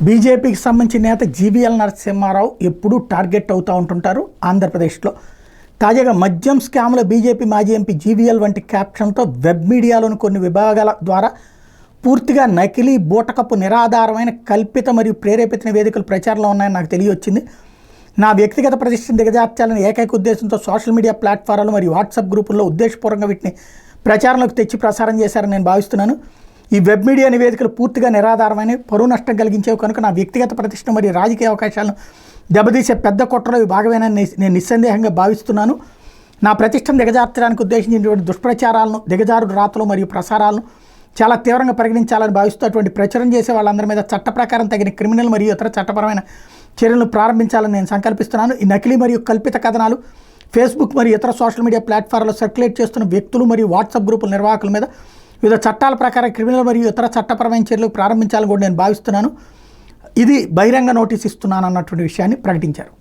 బీజేపీకి సంబంధించిన నేత జీవీఎల్ నరసింహారావు ఎప్పుడూ టార్గెట్ అవుతూ ఉంటుంటారు ఆంధ్రప్రదేశ్లో. తాజాగా మద్యం స్కామ్లో బీజేపీ మాజీ ఎంపీ జీవీఎల్ వంటి క్యాప్షన్తో వెబ్ మీడియాలోని కొన్ని విభాగాల ద్వారా పూర్తిగా నకిలీ బూటకపు నిరాధారమైన కల్పిత మరియు ప్రేరేపిత నివేదికలు ప్రచారంలో ఉన్నాయని నాకు తెలియవచ్చింది. నా వ్యక్తిగత ప్రతిష్టను దిగజార్చాలని ఏకైక ఉద్దేశంతో సోషల్ మీడియా ప్లాట్ఫారాలు మరియు వాట్సాప్ గ్రూపుల్లో ఉద్దేశపూర్వకంగా వీటిని ప్రచారంలోకి తెచ్చి ప్రసారం చేశారని నేను భావిస్తున్నాను. ఈ వెబ్ మీడియా నివేదికలు పూర్తిగా నిరాధారమైన పరువు నష్టం కలిగించేవి కనుక నా వ్యక్తిగత ప్రతిష్ట మరియు రాజకీయ అవకాశాలను దెబ్బతీసే పెద్ద కుట్రలో భాగమేనని నేను నిస్సందేహంగా భావిస్తున్నాను. నా ప్రతిష్టను దిగజార్చడానికి ఉద్దేశించినటువంటి దుష్ప్రచారాలను, దిగజారుడు రాతలు మరియు ప్రసారాలను చాలా తీవ్రంగా పరిగణించాలని భావిస్తూ అటువంటి ప్రచురణ చేసే వాళ్ళందరి మీద చట్ట ప్రకారం తగిన క్రిమినల్ మరియు ఇతర చట్టపరమైన చర్యలను ప్రారంభించాలని నేను సంకల్పిస్తున్నాను. ఈ నకిలీ మరియు కల్పిత కథనాలు ఫేస్బుక్ మరియు ఇతర సోషల్ మీడియా ప్లాట్ఫామ్లో సర్క్యులేట్ చేస్తున్న వ్యక్తులు మరియు వాట్సాప్ గ్రూపుల నిర్వాహకుల మీద వివిధ చట్టాల ప్రకారం క్రిమినల్ మరియు ఇతర చట్టపరమైన చర్యలు ప్రారంభించాలని కూడా నేను భావిస్తున్నాను. ఇది బహిరంగ నోటీస్ ఇస్తున్నాను అన్నటువంటి విషయాన్ని ప్రకటించారు.